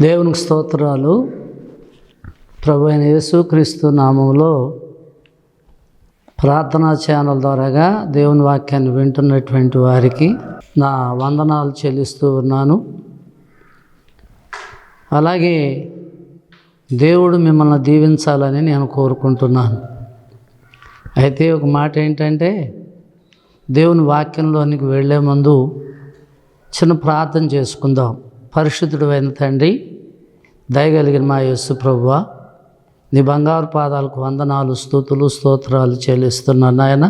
దేవునికి స్తోత్రాలు. ప్రభు అయిన యేసుక్రీస్తు నామంలో ప్రార్థనా ఛానల్ ద్వారాగా దేవుని వాక్యాన్ని వింటున్నటువంటి వారికి నా వందనాలు చెల్లిస్తూ ఉన్నాను. అలాగే దేవుడు మిమ్మల్ని దీవించాలని నేను కోరుకుంటున్నాను. అయితే ఒక మాట ఏంటంటే, దేవుని వాక్యంలోనికి వెళ్ళే ముందు చిన్న ప్రార్థన చేసుకుందాం. పరిశుద్ధుడు అయిన తండ్రి, దయగలిగిన మా యేసు ప్రభువా, నీ బంగారు పాదాలకు వందనాలు, స్తుతులు, స్తోత్రాలు చెల్లిస్తున్నాను నాయన.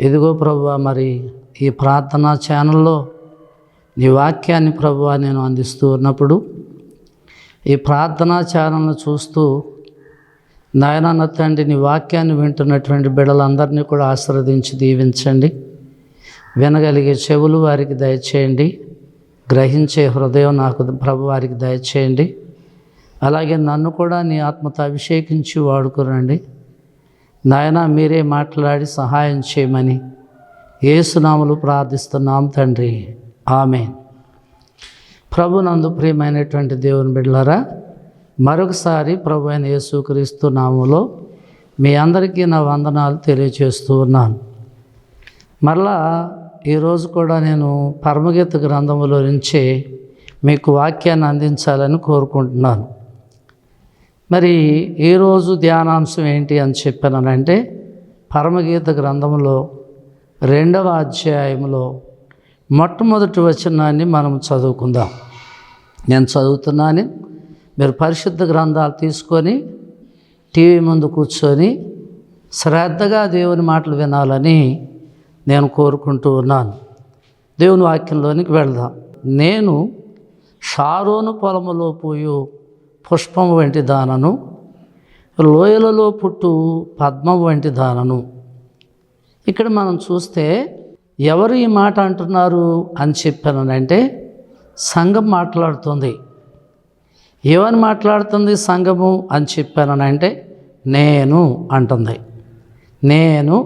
ఇదిగో ప్రభువా, మరి ఈ ప్రార్థనా ఛానల్లో నీ వాక్యాన్ని ప్రభువా నేను అందిస్తూ ఉన్నప్పుడు ఈ ప్రార్థనా ఛానల్ను చూస్తూ నాయన తండ్రి, నీ వాక్యాన్ని వింటున్నటువంటి బిడ్డలందరినీ కూడా ఆశీర్వదించి దీవించండి. వినగలిగే చెవులు వారికి దయచేయండి, గ్రహించే హృదయం నాకు ప్రభు వారికి దయచేయండి. అలాగే నన్ను కూడా నీ ఆత్మతో అభిషేకించి వాడుకోరండి నాయన. మీరే మాట్లాడి సహాయం చేయమని యేసునామములో ప్రార్థిస్తున్నాం తండ్రి, ఆమేన్. ప్రభునందు ప్రియమైనటువంటి దేవుని బిడ్డలారా, మరొకసారి ప్రభు అయిన యేసుక్రీస్తు నామములో మీ అందరికీ నా వందనాలు తెలియజేస్తూ ఉన్నాను. మరలా ఈరోజు కూడా నేను పరమగీత గ్రంథములో నుంచి మీకు వాక్యాన్ని అందించాలని కోరుకుంటున్నాను. మరి ఈరోజు ధ్యానాంశం ఏంటి అని చెప్పానంటే, పరమగీత గ్రంథంలో 2వ అధ్యాయంలో మొట్టమొదటి వచనాన్ని మనం చదువుకుందాం. నేను చదువుతున్నాను, మీరు పరిశుద్ధ గ్రంథాలు తీసుకొని టీవీ ముందు కూర్చొని శ్రద్ధగా దేవుని మాటలు వినాలని నేను కోరుకుంటూ ఉన్నాను. దేవుని వాక్యంలోనికి వెళదాం. నేను షారోను పొలములో పూయు పుష్పం వంటి దానను, లోయలలో పుట్టు పద్మం వంటి దానను. ఇక్కడ మనం చూస్తే ఎవరు ఈ మాట అంటున్నారు అని చెప్పానంటే, సంఘం మాట్లాడుతుంది. ఏమని మాట్లాడుతుంది సంఘము అని చెప్పానంటే, నేను అంటుంది. నేను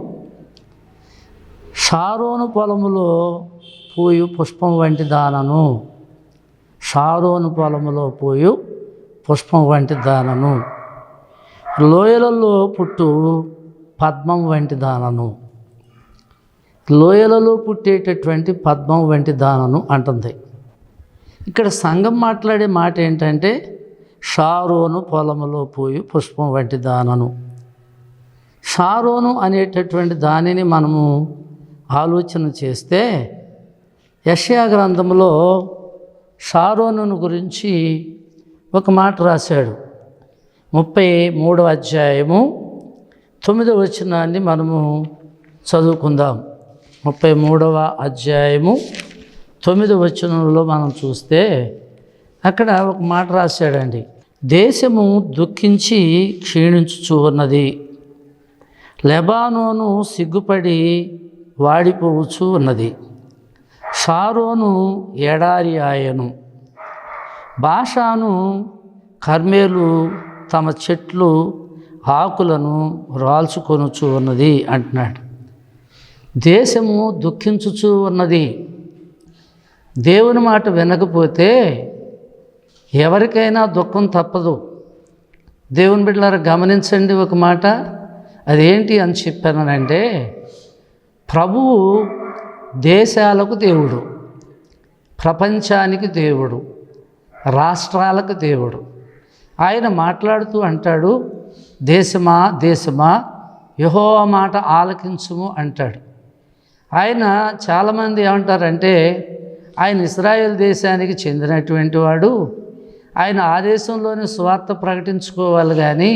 షారోను పొలములో పూయు పుష్పం వంటి దానను, షారోను పొలములో పూయు పుష్పం వంటి దానను, లోయలలో పుట్టు పద్మం వంటి దానను. లోయలలో పుట్టేటటువంటి పద్మం వంటి దానను అంటుంది. ఇక్కడ సంఘం మాట్లాడే మాట ఏంటంటే, షారోను పొలములో పూయు పుష్పం వంటి దానను. షారోను అనేటటువంటి దానిని మనము ఆలోచన చేస్తే, యెషయా గ్రంథంలో షారోనును గురించి ఒక మాట రాశాడు. 33వ అధ్యాయము 9వ వచనాన్ని మనము చదువుకుందాం. 33వ అధ్యాయము 9వ వచనంలో మనం చూస్తే అక్కడ ఒక మాట రాశాడండి. దేశము దుఃఖించి క్షీణించుచూ ఉన్నది, లెబానోను సిగ్గుపడి వాడిపోవచ్చు ఉన్నది, షారోను ఎడారి ఆయను, బాషాను కర్మేలు తమ చెట్లు ఆకులను రాల్చుకొనుచూ ఉన్నది అంటున్నాడు. దేశము దుఃఖించుచూ ఉన్నది. దేవుని మాట వినకపోతే ఎవరికైనా దుఃఖం తప్పదు. దేవుని బిడ్డలారా గమనించండి ఒక మాట. అదేంటి అని చెప్పానంటే, ప్రభువు దేశాలకు దేవుడు, ప్రపంచానికి దేవుడు, రాష్ట్రాలకు దేవుడు. ఆయన మాట్లాడుతూ అంటాడు, దేశమా దేశమా యెహోవా మాట ఆలకించుము అంటాడు. ఆయన చాలామంది ఏమంటారంటే, ఆయన ఇశ్రాయేల్ దేశానికి చెందినటువంటి వాడు, ఆయన ఆ దేశంలోనే సువార్త ప్రకటించుకోవాలి కానీ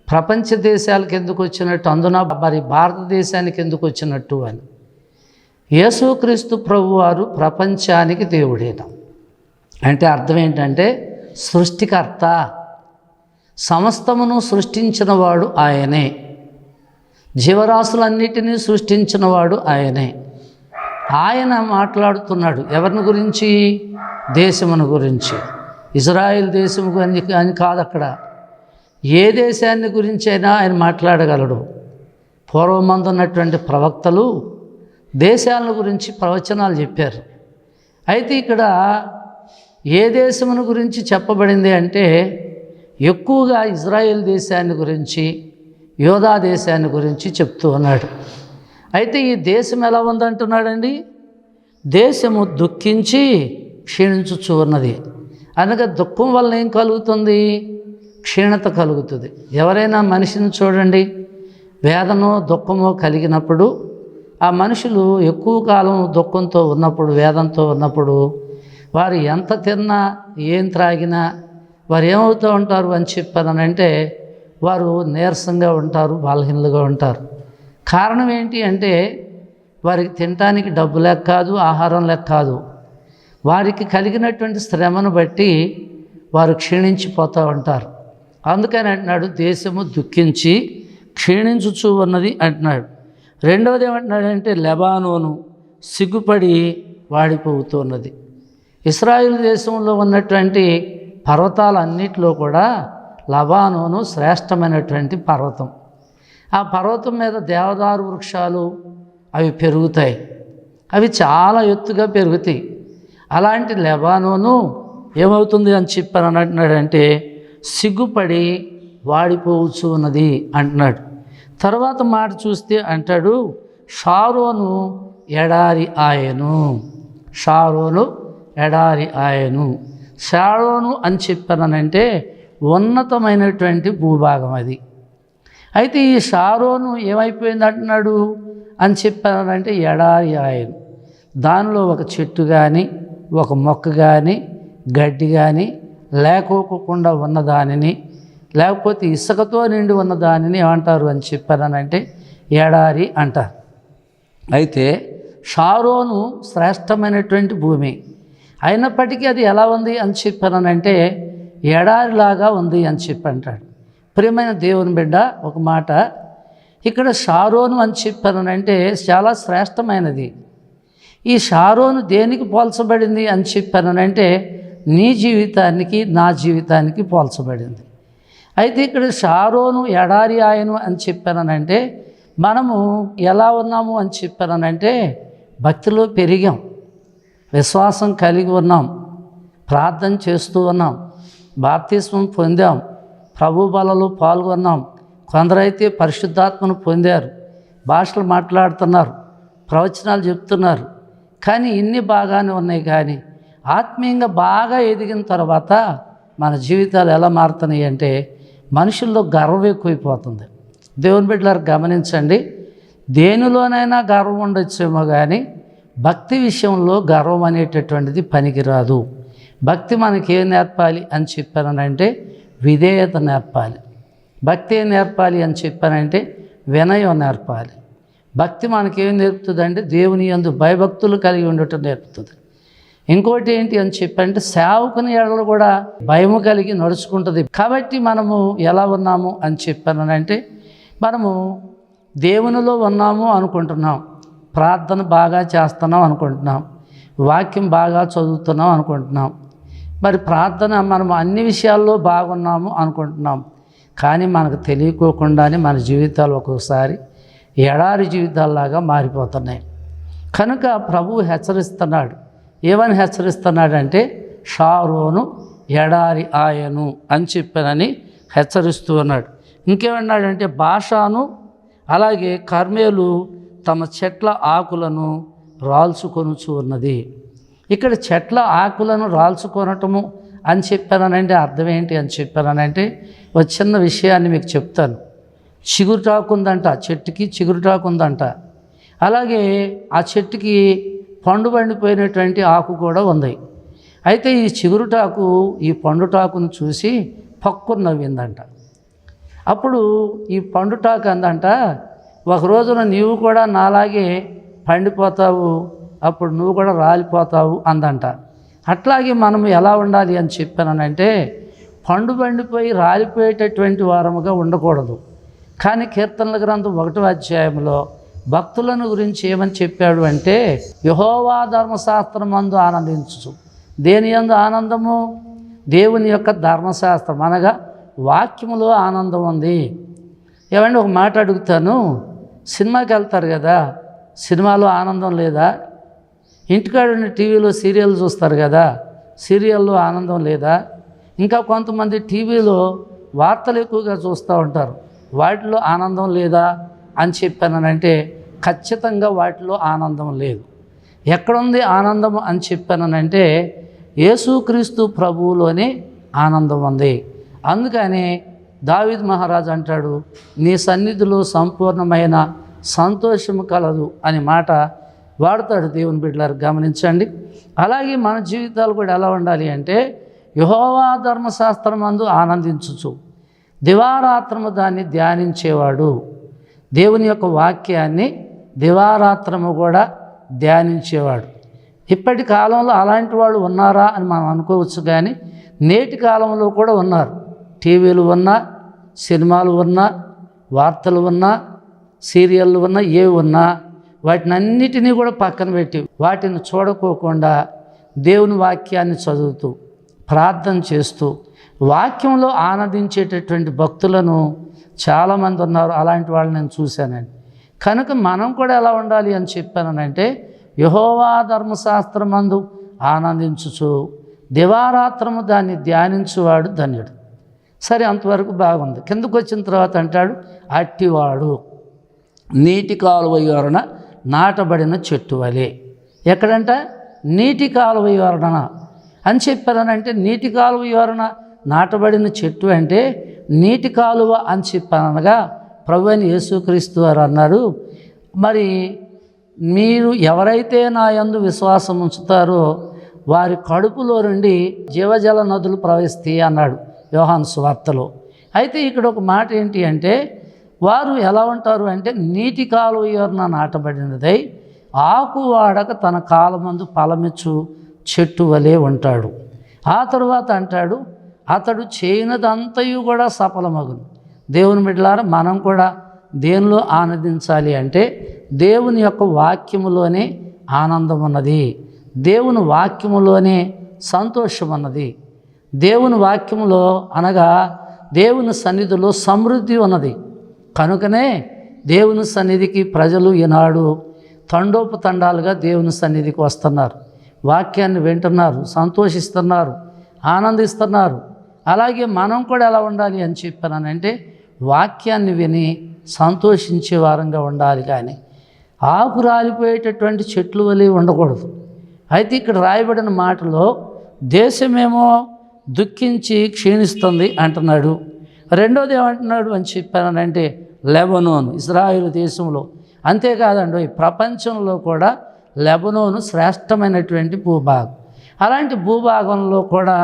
ప్రపంచ దేశాలకు ఎందుకు వచ్చినట్టు, అందున మరి భారతదేశానికి ఎందుకు వచ్చినట్టు అని. యేసుక్రీస్తు ప్రభువారు ప్రపంచానికి దేవుడేన అంటే అర్థం ఏంటంటే, సృష్టికర్త, సమస్తమును సృష్టించినవాడు ఆయనే, జీవరాశులన్నిటినీ సృష్టించినవాడు ఆయనే. ఆయన మాట్లాడుతున్నాడు ఎవరిని గురించి? దేశమును గురించి. ఇజ్రాయెల్ దేశము అని కాదు, అక్కడ ఏ దేశాన్ని గురించి అయినా ఆయన మాట్లాడగలడు. పూర్వమందున్నటువంటి ప్రవక్తలు దేశాల గురించి ప్రవచనాలు చెప్పారు. అయితే ఇక్కడ ఏ దేశమును గురించి చెప్పబడింది అంటే ఎక్కువగా ఇజ్రాయెల్ దేశాన్ని గురించి, యోధా దేశాన్ని గురించి చెప్తూ ఉన్నాడు. అయితే ఈ దేశం ఎలా ఉందంటున్నాడండి? దేశము దుఃఖించి క్షీణించుచు ఉన్నది. అనగా దుఃఖం వల్ల ఏం కలుగుతుంది? క్షీణత కలుగుతుంది. ఎవరైనా మనిషిని చూడండి, వేదనో దుఃఖమో కలిగినప్పుడు ఆ మనుషులు ఎక్కువ కాలం దుఃఖంతో ఉన్నప్పుడు, వేదనతో ఉన్నప్పుడు వారు ఎంత తిన్నా ఏం త్రాగినా వారు ఏమవుతూ ఉంటారు అని చెప్పానంటే వారు నీరసంగా ఉంటారు, బలహీనలుగా ఉంటారు. కారణం ఏంటి అంటే వారికి తినటానికి డబ్బు లేక కాదు, ఆహారం లేక కాదు, వారికి కలిగినటువంటి శ్రమను బట్టి వారు క్షీణించిపోతూ ఉంటారు. అందుకని అంటున్నాడు దేశము దుఃఖించి క్షీణించుచూ ఉన్నది అంటున్నాడు. రెండవది ఏమంటున్నాడంటే లెబానోను సిగ్గుపడి వాడిపోతున్నది. ఇశ్రాయేలు దేశంలో ఉన్నటువంటి పర్వతాలన్నిటిలో కూడా లెబానోను శ్రేష్టమైనటువంటి పర్వతం. ఆ పర్వతం మీద దేవదారు వృక్షాలు అవి పెరుగుతాయి, అవి చాలా ఎత్తుగా పెరుగుతాయి. అలాంటి లెబానోను ఏమవుతుంది అని చెప్పాను అంటున్నాడంటే సిగ్గుపడి వాడిపోవచ్చు ఉన్నది అంటున్నాడు. తర్వాత మాట చూస్తే అంటాడు షారోను ఎడారి ఆయను. షారోను ఎడారి ఆయను. షారోను అని చెప్పానంటే ఉన్నతమైనటువంటి భూభాగం అది. అయితే ఈ షారోను ఏమైపోయింది అంటున్నాడు అని చెప్పానంటే ఎడారి ఆయను. దానిలో ఒక చెట్టు కానీ, ఒక మొక్క కానీ, గడ్డి కానీ లేకోకుండా ఉన్నదానిని, లేకపోతే ఇసుకతో నిండి ఉన్న దానిని ఏమంటారు అని చెప్పానంటే ఎడారి అంటారు. అయితే షారోను శ్రేష్టమైనటువంటి భూమి అయినప్పటికీ అది ఎలా ఉంది అని చెప్పానంటే ఎడారిలాగా ఉంది అని చెప్పి అంటాడు. ప్రియమైన దేవుని బిడ్డ, ఒక మాట ఇక్కడ షారోను అని చెప్పానంటే చాలా శ్రేష్టమైనది. ఈ షారోను దేనికి పోల్చబడింది అని చెప్పానంటే నీ జీవితానికి, నా జీవితానికి పోల్చబడింది. అయితే ఇక్కడ షారోను ఎడారి ఆయను అని చెప్పానంటే మనము ఎలా ఉన్నాము అని చెప్పానంటే భక్తిలో పెరిగాం, విశ్వాసం కలిగి ఉన్నాం, ప్రార్థన చేస్తూ ఉన్నాం, బాప్తిస్మం పొందాం, ప్రభు బలలో పాల్గొన్నాం. కొందరైతే పరిశుద్ధాత్మను పొందారు, భాషలు మాట్లాడుతున్నారు, ప్రవచనాలు చెప్తున్నారు. కానీ ఇన్ని బాగానే ఉన్నాయి. కానీ ఆత్మీయంగా బాగా ఎదిగిన తర్వాత మన జీవితాలు ఎలా మారుతున్నాయి అంటే మనుషుల్లో గర్వం ఎక్కువైపోతుంది. దేవుని బిడ్డలారు గమనించండి, దేనిలోనైనా గర్వం ఉండొచ్చేమో కానీ భక్తి విషయంలో గర్వం అనేటటువంటిది పనికిరాదు. భక్తి మనకి ఏం నేర్పాలి అని చెప్పానంటే విధేయత నేర్పాలి. భక్తి ఏం నేర్పాలి అని చెప్పానంటే వినయం నేర్పాలి. భక్తి మనకేం నేర్పుతుందంటే దేవుని యందు భయభక్తులు కలిగి ఉండటం నేర్పుతుంది. ఇంకోటి ఏంటి అని చెప్పంటే సేవకుని ఎడలు కూడా భయము కలిగి నడుచుకుంటుంది. కాబట్టి మనము ఎలా ఉన్నాము అని చెప్పానంటే మనము దేవునిలో ఉన్నాము అనుకుంటున్నాం, ప్రార్థన బాగా చేస్తున్నాం అనుకుంటున్నాం, వాక్యం బాగా చదువుతున్నాం అనుకుంటున్నాం, మరి ప్రార్థన మనం అన్ని విషయాల్లో బాగున్నాము అనుకుంటున్నాం. కానీ మనకు తెలియకోకుండానే మన జీవితాలు ఒక్కొక్కసారి ఎడారి జీవితాల్లాగా మారిపోతున్నాయి. కనుక ప్రభువు హెచ్చరిస్తున్నాడు. ఏమని హెచ్చరిస్తున్నాడంటే షారోను ఎడారి ఆయను అని చెప్పానని హెచ్చరిస్తూ ఉన్నాడు. ఇంకేమన్నాడంటే బాషాను అలాగే కర్మేలు తమ చెట్ల ఆకులను రాల్చుకొనుచు ఉన్నది. ఇక్కడ చెట్ల ఆకులను రాల్చుకొనటము అని చెప్పానంటే అర్థం ఏంటి అని చెప్పానంటే ఒక చిన్న విషయాన్ని మీకు చెప్తాను. చిగురుటాకు ఉందంట, చెట్టుకి చిగురుటాకు ఉందంట. అలాగే ఆ చెట్టుకి పండు పండిపోయినటువంటి ఆకు కూడా ఉంది. అయితే ఈ చిగురుటాకు ఈ పండుటాకును చూసి పక్కున నవ్విందంట. అప్పుడు ఈ పండుటాకు అందంట, ఒక రోజున నీవు కూడా నాలాగే పండిపోతావు, అప్పుడు నువ్వు కూడా రాలిపోతావు అందంట. అట్లాగే మనం ఎలా ఉండాలి అని చెప్పానంటే పండు పండిపోయి రాలిపోయేటటువంటి వారముగా ఉండకూడదు. కానీ కీర్తనల గ్రంథం 1వ అధ్యాయంలో భక్తులను గురించి ఏమని చెప్పాడు అంటే యెహోవా ధర్మశాస్త్రమందు ఆనందించు. దేని యందు ఆనందము? దేవుని యొక్క ధర్మశాస్త్రం అనగా వాక్యములో ఆనందం ఉంది. ఏమంటే ఒక మాట అడుగుతాను, సినిమాకి వెళ్తారు కదా, సినిమాలో ఆనందం లేదా? ఇంటికాడ టీవీలో సీరియల్ చూస్తారు కదా, సీరియల్లో ఆనందం లేదా? ఇంకా కొంతమంది టీవీలో వార్తలు ఎక్కువగా చూస్తూ ఉంటారు, వాటిలో ఆనందం లేదా అని చెప్పానంటే ఖచ్చితంగా వాటిలో ఆనందం లేదు. ఎక్కడుంది ఆనందం అని చెప్పానంటే యేసుక్రీస్తు ప్రభువులోనే ఆనందం ఉంది. అందుకని దావీదు మహారాజు అంటాడు, నీ సన్నిధిలో సంపూర్ణమైన సంతోషము కలదు అని మాట వాడతాడు. దేవుని బిడ్డలారు గమనించండి. అలాగే మన జీవితాలు కూడా ఎలా ఉండాలి అంటే యెహోవా ధర్మశాస్త్రమందు ఆనందించుచు దివారాత్రము దాన్ని ధ్యానించేవాడు. దేవుని యొక్క వాక్యాన్ని దివారాత్రము కూడా ధ్యానించేవాడు. ఇప్పటి కాలంలో అలాంటి వాళ్ళు ఉన్నారా అని మనం అనుకోవచ్చు, కానీ నేటి కాలంలో కూడా ఉన్నారు. టీవీలు ఉన్నా, సినిమాలు ఉన్నా, వార్తలు ఉన్నా, సీరియళ్ళు ఉన్నా, ఏవి ఉన్నా వాటిని అన్నిటినీ కూడా పక్కన పెట్టి వాటిని చూడకోకుండా దేవుని వాక్యాన్ని చదువుతూ ప్రార్థన చేస్తూ వాక్యంలో ఆనందించేటటువంటి భక్తులను చాలామంది ఉన్నారు. అలాంటి వాళ్ళని నేను చూశానండి. కనుక మనం కూడా ఎలా ఉండాలి అని చెప్పానంటే యెహోవా ధర్మశాస్త్రమందు ఆనందించుచు దివారాత్రము దాన్ని ధ్యానించువాడు ధన్యుడు. సరే, అంతవరకు బాగుంది. కిందకు వచ్చిన తర్వాత అంటాడు, అట్టివాడు నీటి కాలువ యొరన నాటబడిన చెట్టు వలె. ఎక్కడంట? నీటి కాలువ యొరన అని చెప్పారనంటే నీటి కాలువ యొరన నాటబడిన చెట్టు అంటే నీటి కాలువ అని చెప్పానగా ప్రభువైన యేసుక్రీస్తు వారు అన్నారు, మరి మీరు ఎవరైతే నా యందు విశ్వాసం ఉంచుతారో వారి కడుపులో నుండి జీవజల నదులు ప్రవహిస్తాయి అన్నాడు యోహాను సువార్తలో. అయితే ఇక్కడ ఒక మాట ఏంటి అంటే వారు ఎలా ఉంటారు అంటే నీటి కాలువ యొరన నాటబడినదై ఆకు వాడక తన కాలమందు ఫలమిచ్చు చెట్టు వలె ఉంటాడు. ఆ తరువాత అంటాడు, అతడు చేయనదంతయు కూడా సఫలమగును. దేవుని బిడ్డలారా, మనం కూడా దేనిలో ఆనందించాలి అంటే దేవుని యొక్క వాక్యములోనే ఆనందం ఉన్నది, దేవుని వాక్యములోనే సంతోషం ఉన్నది. దేవుని వాక్యములో అనగా దేవుని సన్నిధిలో సమృద్ధి ఉన్నది. కనుకనే దేవుని సన్నిధికి ప్రజలు ఈనాడు తండోపతండాలుగా దేవుని సన్నిధికి వస్తున్నారు, వాక్యాన్ని వింటున్నారు, సంతోషిస్తున్నారు, ఆనందిస్తున్నారు. అలాగే మనం కూడా ఎలా ఉండాలి అని చెప్పానంటే వాక్యాన్ని విని సంతోషించే వారంగా ఉండాలి, కానీ ఆకు రాలిపోయేటటువంటి చెట్లు వలె ఉండకూడదు. అయితే ఇక్కడ రాయబడిన మాటలో దేశమేమో దుఃఖించి క్షీణిస్తుంది అంటున్నాడు. రెండోది ఏమంటున్నాడు అని చెప్పానంటే లెబనోను, ఇజ్రాయేలు దేశంలో, అంతేకాదండి ప్రపంచంలో కూడా లెబనోను శ్రేష్టమైనటువంటి భూభాగం. అలాంటి భూభాగంలో కూడా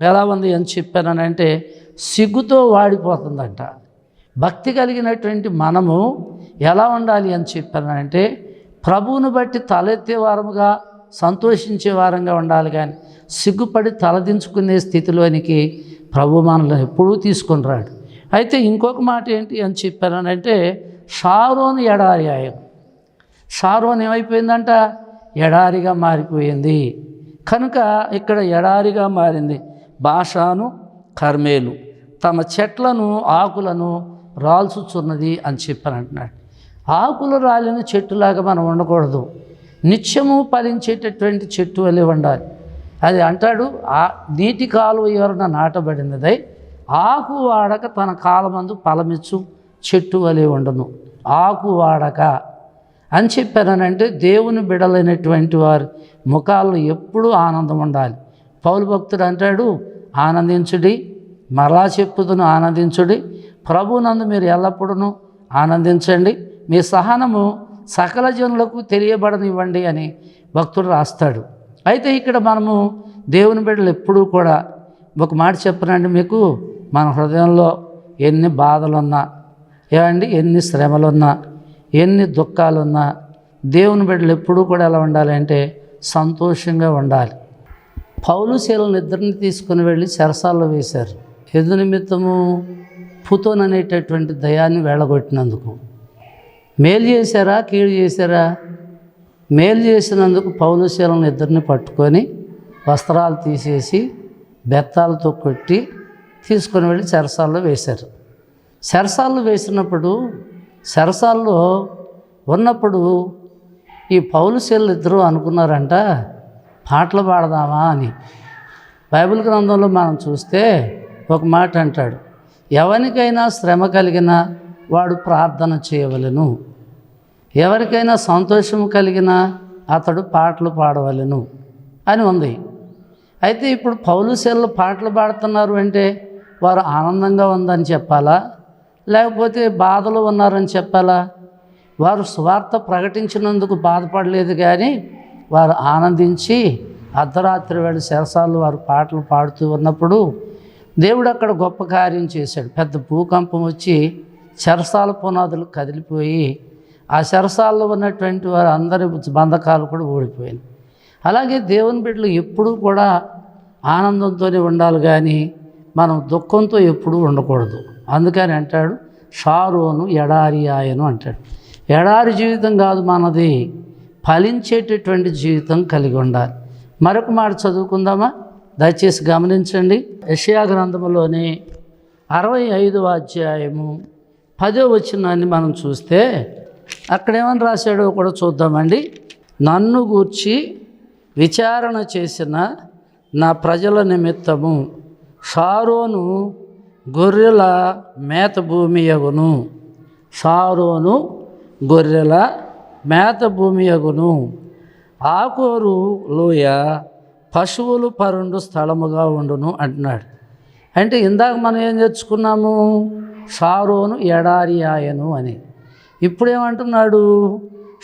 ఎలా ఉంది అని చెప్పానంటే సిగ్గుతో వాడిపోతుందంట. భక్తి కలిగినటువంటి మనము ఎలా ఉండాలి అని చెప్పానంటే ప్రభువును బట్టి తలెత్తే వారముగా సంతోషించే వారంగా ఉండాలి, కానీ సిగ్గుపడి తలదించుకునే స్థితిలోనికి ప్రభు మనల్ని ఎప్పుడూ తీసుకొని రాడు. అయితే ఇంకొక మాట ఏంటి అని చెప్పానంటే షారోను ఎడారి ఆయన. షారోన్ ఏమైపోయిందంట? ఎడారిగా మారిపోయింది. కనుక ఇక్కడ ఎడారిగా మారింది. బాషాను కర్మేలు తమ చెట్లను ఆకులను రాల్చుచున్నది అని చెప్పానంటున్నాడు. ఆకులు రాలిన చెట్టులాగా మనం ఉండకూడదు, నిత్యము ఫలించేటటువంటి చెట్టు వలె ఉండాలి. అది అంటాడు, ఆ నీటి కాలువ యొరన నాటబడినదై ఆకు వాడక తన కాలమందు ఫలమిచ్చు చెట్టు వలె ఉండను. ఆకు వాడక అని చెప్పానంటే దేవుని బిడలైనటువంటి వారి ముఖాల్లో ఎప్పుడూ ఆనందం ఉండాలి. పౌలు భక్తుడు అంటాడు, ఆనందించుడి, మరలా చెప్పుదును ఆనందించుడి, ప్రభునందు మీరు ఎల్లప్పుడూ ఆనందించండి, మీ సహనము సకల జనులకు తెలియబడనివ్వండి అని భక్తుడు రాస్తాడు. అయితే ఇక్కడ మనము దేవుని బిడ్డలు ఎప్పుడూ కూడా ఒక మాట చెప్పనండి మీకు, మన హృదయంలో ఎన్ని బాధలున్నా ఏమండి, ఎన్ని శ్రమలున్నా, ఎన్ని దుఃఖాలున్నా దేవుని బిడ్డలు ఎప్పుడూ కూడా ఎలా ఉండాలి అంటే సంతోషంగా ఉండాలి. పౌలు శీలను ఇద్దరిని తీసుకుని వెళ్ళి చెరసాల్లో వేశారు. ఎదు నిమిత్తము పుతోన్ అనేటటువంటి దయాన్ని వెళ్ళగొట్టినందుకు. మేలు చేశారా కీడు చేశారా? మేలు చేసినందుకు పౌలు శీలను ఇద్దరిని పట్టుకొని వస్త్రాలు తీసేసి బెత్తాలతో కొట్టి తీసుకొని వెళ్ళి చెరసాల్లో వేశారు. చెరసాల్లో వేసినప్పుడు చెరసాల్లో ఉన్నప్పుడు ఈ పౌలు శీలు ఇద్దరు అనుకున్నారంట పాటలు పాడదామా అని. బైబిల్ గ్రంథంలో మనం చూస్తే ఒక మాట అంటాడు, ఎవరికైనా శ్రమ కలిగినా వాడు ప్రార్థన చేయవలెను, ఎవరికైనా సంతోషం కలిగినా అతడు పాటలు పాడవలెను అని ఉంది. అయితే ఇప్పుడు పౌలు శీలలు పాటలు పాడుతున్నారు అంటే వారు ఆనందంగా ఉందని చెప్పాలా, లేకపోతే బాధలు ఉన్నారని చెప్పాలా? వారు సువార్త ప్రకటించినందుకు బాధపడలేదు, కానీ వారు ఆనందించి అర్ధరాత్రి వేళ చెరసాల్లో వారు పాటలు పాడుతూ ఉన్నప్పుడు దేవుడు అక్కడ గొప్ప కార్యం చేశాడు. పెద్ద భూకంపం వచ్చి చెరసాల పునాదులు కదిలిపోయి ఆ చెరసాల్లో ఉన్నటువంటి వారు అందరి బంధకాలు కూడా ఓడిపోయాయి. అలాగే దేవుని బిడ్డలు ఎప్పుడూ కూడా ఆనందంతోనే ఉండాలి, కానీ మనం దుఃఖంతో ఎప్పుడూ ఉండకూడదు. అందుకని అంటాడు, షారోను ఎడారి ఆయను అంటాడు. ఎడారి జీవితం కాదు మనది, ఫలించేటటువంటి జీవితం కలిగి ఉండాలి. మరొక మాట చదువుకుందామా? దయచేసి గమనించండి. యెషయా గ్రంథములోని 65వ అధ్యాయము 10వ వచనాన్ని మనం చూస్తే అక్కడేమని రాశాడో కూడా చూద్దామండి. నన్ను గూర్చి విచారణ చేసిన నా ప్రజల నిమిత్తము షారోను గొర్రెల మేత భూమి యగును, షారోను గొర్రెల మేత భూమి యగును, ఆకోరు లోయ పశువులు పరుండు స్థలముగా ఉండును అంటున్నాడు. అంటే ఇందాక మనం ఏం తెచ్చుకున్నాము? షారోను ఎడారి ఆయను అని. ఇప్పుడేమంటున్నాడు?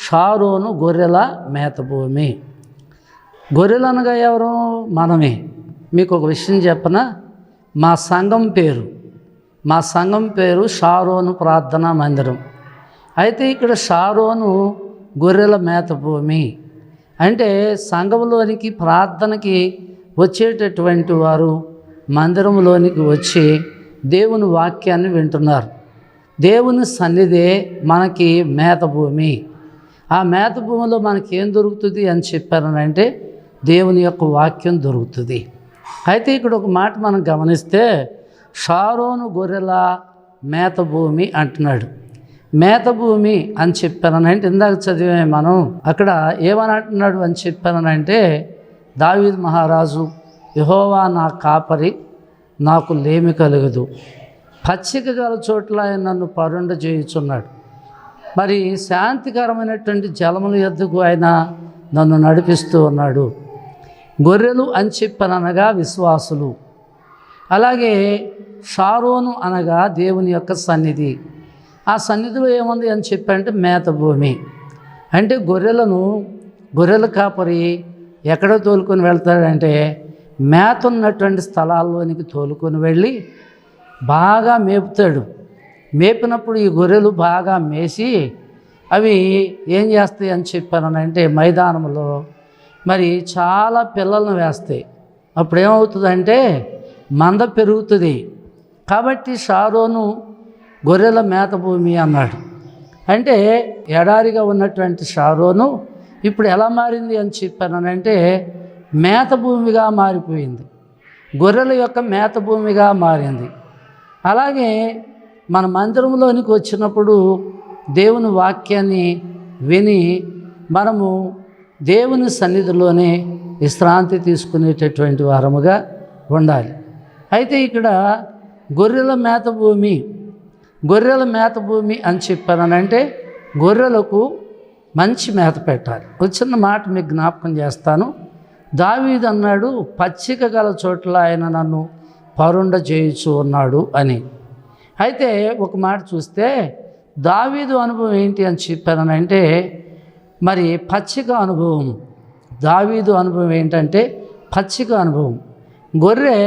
షారోను గొర్రెల మేత భూమి. గొర్రెలు అనగా ఎవరు? మనమే. మీకు ఒక విషయం చెప్పనా? మా సంఘం పేరు షారోను ప్రార్థనా మందిరం. అయితే ఇక్కడ షారోను గొర్రెల మేత భూమి అంటే సంఘంలోనికి ప్రార్థనకి వచ్చేటటువంటి వారు మందిరంలోనికి వచ్చి దేవుని వాక్యాన్ని వింటున్నారు. దేవుని సన్నిధే మనకి మేత భూమి. ఆ మేత భూమిలో మనకి ఏం దొరుకుతుంది అని చెప్పారనంటే దేవుని యొక్క వాక్యం దొరుకుతుంది. అయితే ఇక్కడ ఒక మాట మనం గమనిస్తే షారోను గొర్రెల మేత భూమి అంటున్నాడు. మేత భూమి అని చెప్పానంటే ఇందాక చదివే మనం అక్కడ ఏమని అంటున్నాడు అని చెప్పానంటే, దావీదు మహారాజు, యెహోవా నా కాపరి, నాకు లేమి కలగదు, పచ్చిక గల చోట్ల ఆయన నన్ను పరుండ చేయుచున్నాడు. మరి శాంతికరమైనటువంటి జలముల యొద్దకు ఆయన నన్ను నడిపిస్తూ ఉన్నాడు. గొర్రెలు అని చెప్పనగా విశ్వాసులు. అలాగే షారోను అనగా దేవుని యొక్క సన్నిధి. ఆ సన్నిధిలో ఏముంది అని చెప్పంటే మేత భూమి. అంటే గొర్రెల కాపరి ఎక్కడ తోలుకొని వెళ్తాడంటే మేత ఉన్నటువంటి స్థలాల్లోనికి తోలుకొని వెళ్ళి బాగా మేపుతాడు. మేపినప్పుడు ఈ గొర్రెలు బాగా మేసి అవి ఏం చేస్తాయి అని చెప్పానంటే మైదానంలో మరి చాలా పిల్లలను వేస్తాయి. అప్పుడు ఏమవుతుందంటే మంద పెరుగుతుంది. కాబట్టి షారోను గొర్రెల మేత భూమి అన్నాడు. అంటే ఎడారిగా ఉన్నటువంటి షారోను ఇప్పుడు ఎలా మారింది అని చెప్పానంటే మేత భూమిగా మారిపోయింది, గొర్రెల యొక్క మేత భూమిగా మారింది. అలాగే మన మందిరంలోనికి వచ్చినప్పుడు దేవుని వాక్యాన్ని విని మనము దేవుని సన్నిధిలోనే విశ్రాంతి తీసుకునేటటువంటి వారముగా ఉండాలి. అయితే ఇక్కడ గొర్రెల మేత భూమి అని చెప్పానంటే గొర్రెలకు మంచి మేత పెట్టాలి. ఒక చిన్న మాట మీకు జ్ఞాపకం చేస్తాను. దావీదు అన్నాడు, పచ్చిక గల చోట్ల ఆయన నన్ను పరుండ చేయుచు ఉన్నాడు అని. అయితే ఒక మాట చూస్తే దావీదు అనుభవం ఏంటి అని చెప్పానంటే మరి పచ్చిక అనుభవం. దావీదు అనుభవం ఏంటంటే పచ్చిక అనుభవం. గొర్రె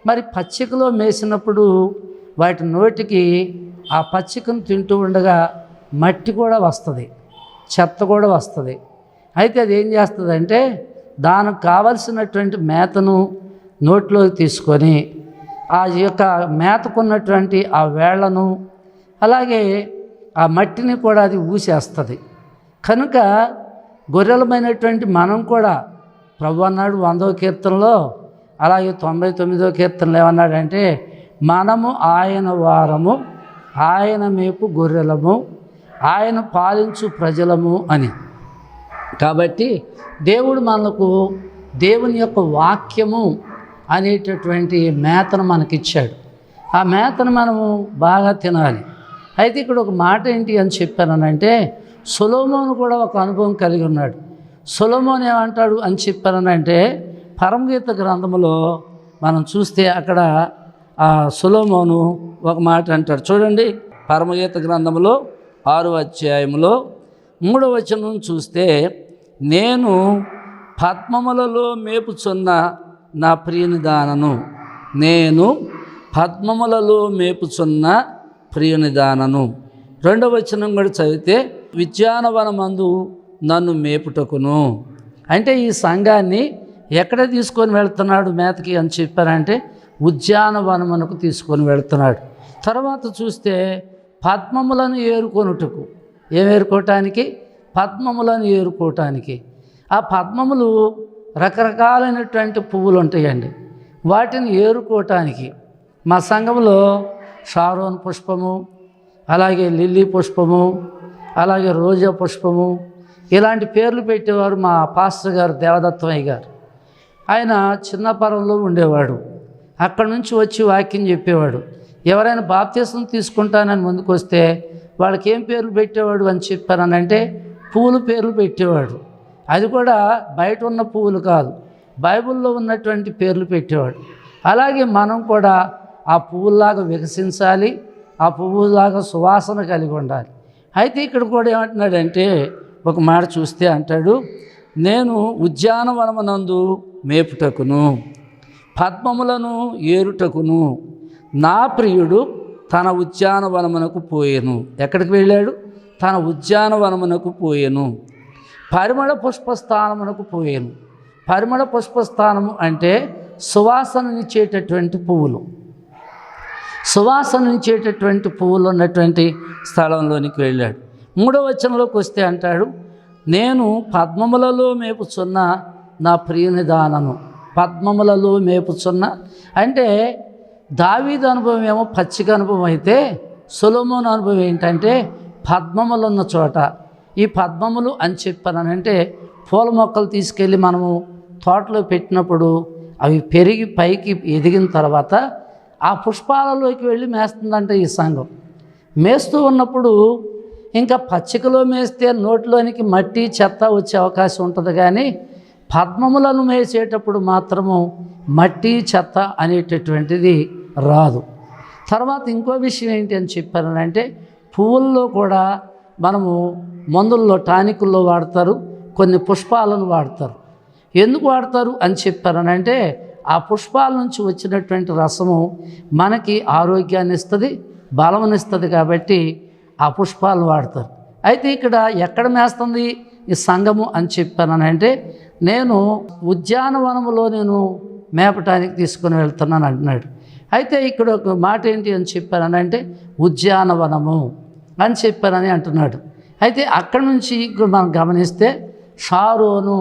మరి పచ్చికలో మేసినప్పుడు వాటి నోటికి ఆ పచ్చికను తింటూ ఉండగా మట్టి కూడా వస్తుంది, చెత్త కూడా వస్తుంది. అయితే అది ఏం చేస్తుందంటే దానికి కావలసినటువంటి మేతను నోట్లోకి తీసుకొని ఆ యొక్క మేతకున్నటువంటి ఆ వేళ్లను అలాగే ఆ మట్టిని కూడా అది ఊసేస్తుంది. కనుక గొర్రెలమైనటువంటి మనం కూడా ప్రభు అన్నాడు 100వ కీర్తనలో, అలాగే 99వ కీర్తనలో ఏమన్నాడంటే మనము ఆయన వారము, ఆయన మేపు గొర్రెలము, ఆయన పాలించు ప్రజలము అని. కాబట్టి దేవుడు మనకు దేవుని యొక్క వాక్యము అనేటటువంటి మేతను మనకిచ్చాడు. ఆ మేతను మనము బాగా తినాలి. అయితే ఇక్కడ ఒక మాట ఏంటి అని చెప్పానంటే, సొలొమోను కూడా ఒక అనుభవం కలిగి ఉన్నాడు. సొలొమోను ఏమంటాడు అని చెప్పానంటే, పరమగీత గ్రంథములో మనం చూస్తే అక్కడ ఆ సొలొమోను ఒక మాట అంటాడు. చూడండి, పరమగీత గ్రంథంలో 6వ అధ్యాయంలో 3వ వచనం చూస్తే, నేను పద్మములలో మేపుచున్న నా ప్రియనిదానను, నేను పద్మములలో మేపుచున్న ప్రియనిదానను. 2వ వచనం కూడా చదివితే, ఉద్యానవనమందు నన్ను మేపుటకును. అంటే ఈ సంఘాన్ని ఎక్కడ తీసుకొని వెళ్తున్నాడు మేతకి అని చెప్పారంటే, ఉద్యానవనమునకు తీసుకొని వెళ్తున్నాడు. తర్వాత చూస్తే పద్మములను ఏరుకొనుటకు. ఏం ఏరుకోవటానికి? పద్మములను ఏరుకోవటానికి. ఆ పద్మములు రకరకాలైనటువంటి పువ్వులు ఉంటాయండి. వాటిని ఏరుకోవటానికి మా సంఘంలో షారోన్ పుష్పము, అలాగే లిల్లీ పుష్పము, అలాగే రోజా పుష్పము, ఇలాంటి పేర్లు పెట్టేవారు మా పాస్టర్ గారు దేవదత్తమయ్య గారు. ఆయన చిన్నపురంలో ఉండేవాడు. అక్కడి నుంచి వచ్చి వాక్యం చెప్పేవాడు. ఎవరైనా బాప్తీసం తీసుకుంటానని ముందుకు వస్తే వాళ్ళకి ఏం పేర్లు పెట్టేవాడు అని చెప్పారనంటే, పువ్వులు పేర్లు పెట్టేవాడు. అది కూడా బయట ఉన్న పువ్వులు కాదు, బైబిల్లో ఉన్నటువంటి పేర్లు పెట్టేవాడు. అలాగే మనం కూడా ఆ పువ్వులాగా వికసించాలి, ఆ పువ్వులాగా సువాసన కలిగి ఉండాలి. అయితే ఇక్కడ కూడా ఏమంటున్నాడంటే, ఒక మాట చూస్తే అంటాడు, నేను ఉద్యానవనమునందు మేపుటకును పద్మములను ఏరుటకును నా ప్రియుడు తన ఉద్యానవనమునకు పోయెను. ఎక్కడికి వెళ్ళాడు? తన ఉద్యానవనమునకు పోయెను. పరిమళ పుష్పస్థానమునకు పోయెను. పరిమళ పుష్పస్థానము అంటే సువాసననిచ్చేటటువంటి పువ్వులు. సువాసననిచ్చేటటువంటి పువ్వులు ఉన్నటువంటి స్థలంలోనికి వెళ్ళాడు. 3వ వచనంలోకి వస్తే అంటాడు, నేను పద్మములలో మేపుచున్న నా ప్రియనిదానను. పద్మములలో మేపుచున్న అంటే దావీదు అనుభవం ఏమో పచ్చిక అనుభవం అయితే, సొలొమోను అనుభవం ఏంటంటే పద్మములు ఉన్న చోట. ఈ పద్మములు అని చెప్పానంటే పూల మొక్కలు తీసుకెళ్ళి మనము తోటలో పెట్టినప్పుడు అవి పెరిగి పైకి ఎదిగిన తర్వాత ఆ పుష్పాలలోకి వెళ్ళి మేస్తుందంట ఈ సంఘం. మేస్తూ ఉన్నప్పుడు ఇంకా పచ్చికలో మేస్తే నోట్లోనికి మట్టి చెత్త వచ్చే అవకాశం ఉంటుంది, కానీ పద్మములను మేసేటప్పుడు మాత్రము మట్టి చెత్త అనేటటువంటిది రాదు. తర్వాత ఇంకో విషయం ఏంటి అని చెప్పానంటే, పువ్వుల్లో కూడా మనము మందుల్లో టానికుల్లో వాడతారు, కొన్ని పుష్పాలను వాడతారు. ఎందుకు వాడతారు అని చెప్పారనంటే, ఆ పుష్పాల నుంచి వచ్చినటువంటి రసము మనకి ఆరోగ్యాన్ని ఇస్తుంది, బలమునిస్తుంది. కాబట్టి ఆ పుష్పాలను వాడతారు. అయితే ఇక్కడ ఎక్కడ మేస్తుంది ఈ సంఘము అని చెప్పానంటే, నేను ఉద్యానవనములో నేను మేపటానికి తీసుకుని వెళ్తున్నాను అంటున్నాడు. అయితే ఇక్కడ ఒక మాట ఏంటి అని చెప్పానంటే, ఉద్యానవనము అని చెప్పానని అంటున్నాడు. అయితే అక్కడి నుంచి ఇక్కడ మనం గమనిస్తే షారోను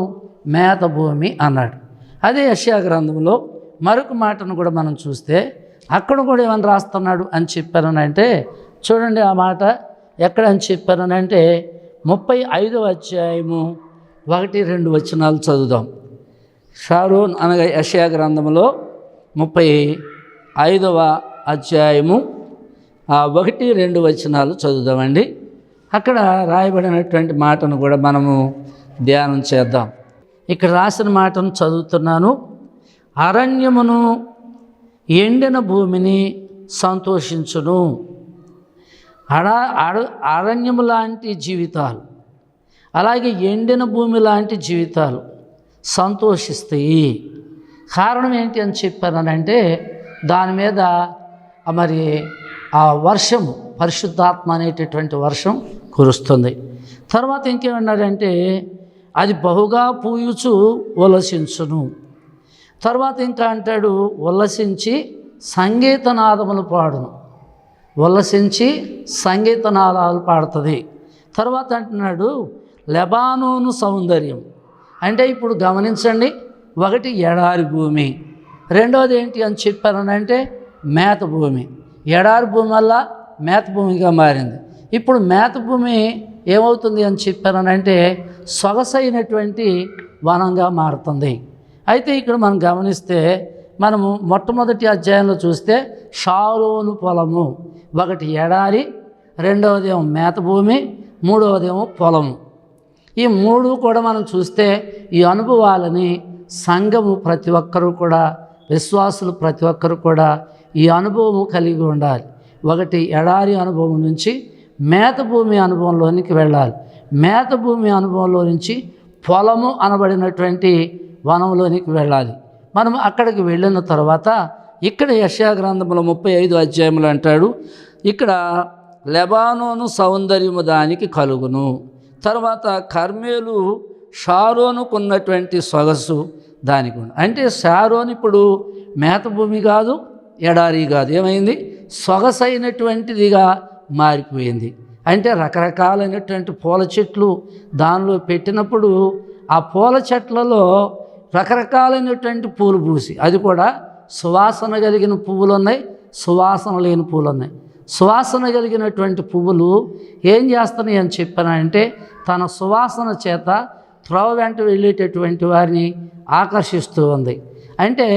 మేత భూమి అన్నాడు. అదే యెషయా గ్రంథంలో మరొక మాటను కూడా మనం చూస్తే అక్కడ కూడా ఏమని రాస్తున్నాడు అని చెప్పారనంటే, చూడండి ఆ మాట ఎక్కడ అని చెప్పారనంటే 35వ అధ్యాయము 1-2 వచనాలు చదువుదాం. షారోన్ అనగా యెషయా గ్రంథంలో 35వ అధ్యాయము 1-2 వచనాలు చదువుదామండి. అక్కడ రాయబడినటువంటి మాటను కూడా మనము ధ్యానం చేద్దాం. ఇక్కడ రాసిన మాటను చదువుతున్నాను. అరణ్యమును ఎండిన భూమిని సంతోషించును. అరణ్యము లాంటి జీవితాలు, అలాగే ఎండిన భూమి లాంటి జీవితాలు సంతోషిస్తాయి. కారణం ఏంటి అని చెప్పానంటే, దాని మీద మరి ఆ వర్షము, పరిశుద్ధాత్మ అనేటటువంటి వర్షం కురుస్తుంది. తర్వాత ఇంకేమన్నాడంటే, అది బహుగా పూయుచు ఉల్లసించును. తర్వాత ఇంకా అంటాడు, ఉల్లసించి సంగీతనాదములు పాడును. ఉల్లసించి సంగీతనాదాలు పాడుతుంది. తర్వాత అంటున్నాడు, లెబానోను సౌందర్యం. అంటే ఇప్పుడు గమనించండి, ఒకటి ఎడారి భూమి, రెండవది ఏంటి అని చెప్పారనంటే మేత భూమి. ఎడారి భూమి వల్ల మేత భూమిగా మారింది. ఇప్పుడు మేత భూమి ఏమవుతుంది అని చెప్పారనంటే సొగసైనటువంటి వనంగా మారుతుంది. అయితే ఇక్కడ మనం గమనిస్తే మనము మొట్టమొదటి అధ్యాయంలో చూస్తే షారోను పొలము, ఒకటి ఎడారి, రెండవదేమో మేత భూమి, మూడవదేమో పొలము. ఈ మూడు కూడా మనం చూస్తే ఈ అనుభవాలని సంఘము ప్రతి ఒక్కరూ కూడా, విశ్వాసులు ప్రతి ఒక్కరు కూడా ఈ అనుభవము కలిగి ఉండాలి. ఒకటి ఎడారి అనుభవం నుంచి మేత భూమి అనుభవంలోనికి వెళ్ళాలి. మేత భూమి అనుభవంలో నుంచి పొలము అనబడినటువంటి వనంలోనికి వెళ్ళాలి. మనం అక్కడికి వెళ్ళిన తర్వాత ఇక్కడ యెషయా గ్రంథంలో 35 అధ్యాయములు అంటాడు, ఇక్కడ లెబానోను సౌందర్యము దానికి కలుగును, తర్వాత కర్మేలు షారోనుకున్నటువంటి సొగసు దానికి ఉంది. అంటే షారోను ఇప్పుడు మేత భూమి కాదు, ఎడారి కాదు, ఏమైంది, సొగసైనటువంటిదిగా మారిపోయింది. అంటే రకరకాలైనటువంటి పూల చెట్లు దానిలో పెట్టినప్పుడు ఆ పూల చెట్లలో రకరకాలైనటువంటి పూలు పూసి, అది కూడా సువాసన కలిగిన పువ్వులు ఉన్నాయి, సువాసన లేని పూలు ఉన్నాయి. సువాసన కలిగినటువంటి పువ్వులు ఏం చేస్తున్నాయి అని చెప్పానంటే తన సువాసన చేత త్రోవ వెంట వెళ్ళేటటువంటి వారిని ఆకర్షిస్తూ ఉంది. అంటే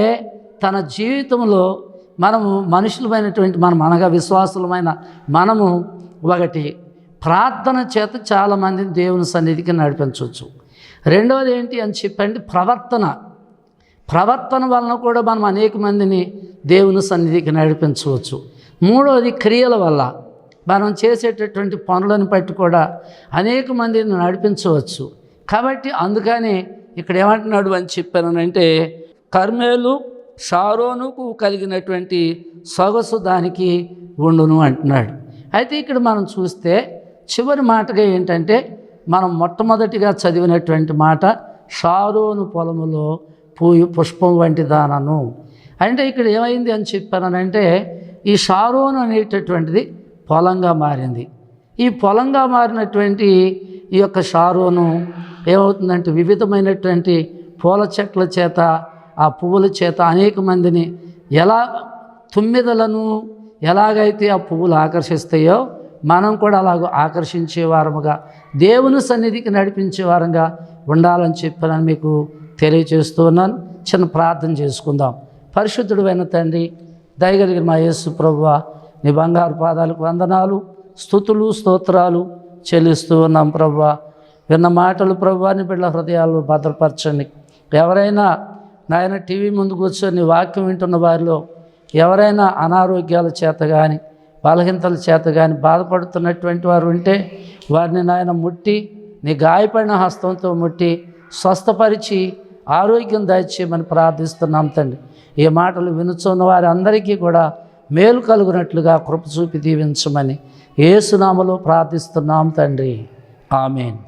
తన జీవితంలో మనము మనుషులమైనటువంటి అనగా విశ్వాసులమైన మనము ఒకటి ప్రార్థన చేత చాలామందిని దేవుని సన్నిధికి నడిపించవచ్చు. రెండవది ఏంటి అని చెప్పండి, ప్రవర్తన వలన కూడా మనం అనేక మందిని దేవుని సన్నిధికి నడిపించవచ్చు. మూడవది క్రియల వల్ల మనం చేసేటటువంటి పనులను బట్టి కూడా అనేక మందిని నడిపించవచ్చు. కాబట్టి అందుకని ఇక్కడ ఏమంటున్నాడు అని చెప్పానంటే కర్మేలు షారోనుకు కలిగినటువంటి సొగసు దానికి ఉండును అంటున్నాడు. అయితే ఇక్కడ మనం చూస్తే చివరి మాటగా ఏంటంటే మనం మొట్టమొదటిగా చదివినటువంటి మాట షారోను పొలములో పుష్పం వంటి దానను. అంటే ఇక్కడ ఏమైంది అని చెప్పానంటే ఈ షారోను అనేటటువంటిది పొలంగా మారింది. ఈ పొలంగా మారినటువంటి ఈ యొక్క షారోను ఏమవుతుందంటే వివిధమైనటువంటి పూల చెట్ల చేత, ఆ పువ్వుల చేత అనేక మందిని ఎలా తుమ్మిదలను ఎలాగైతే ఆ పువ్వులు ఆకర్షిస్తాయో మనం కూడా అలాగ ఆకర్షించే వారముగా దేవుని సన్నిధికి నడిపించే వారంగా ఉండాలని చెప్పానని మీకు తెలియజేస్తూ ఉన్నాను. చిన్న ప్రార్థన చేసుకుందాం. పరిశుద్ధుడైన తండ్రి, దయగలిగిన మా యేసు ప్రభువా, నీ బంగారు పాదాలకు వందనాలు, స్తుతులు, స్తోత్రాలు చెల్లిస్తూ ఉన్నాం ప్రభువా. విన్న మాటలు ప్రభువా నీ బిడ్డల హృదయాలు భద్రపరచండి. ఎవరైనా నాయన టీవీ ముందు కూర్చొని వాక్యం వింటున్న వారిలో ఎవరైనా అనారోగ్యాల చేత కానీ బలహీనతల చేత కానీ బాధపడుతున్నటువంటి వారు ఉంటే వారిని నాయన ముట్టి నీ గాయపడిన హస్తంతో ముట్టి స్వస్థపరిచి ఆరోగ్యం దయచేయమని ప్రార్థిస్తున్నాం తండ్రి. ఈ మాటలు వినుచున్న వారి అందరికీ కూడా మేలు కలుగునట్లుగా కృప చూపి దీవించమని యేసు నామములో ప్రార్థిస్తున్నాం తండ్రి. ఆమేన్.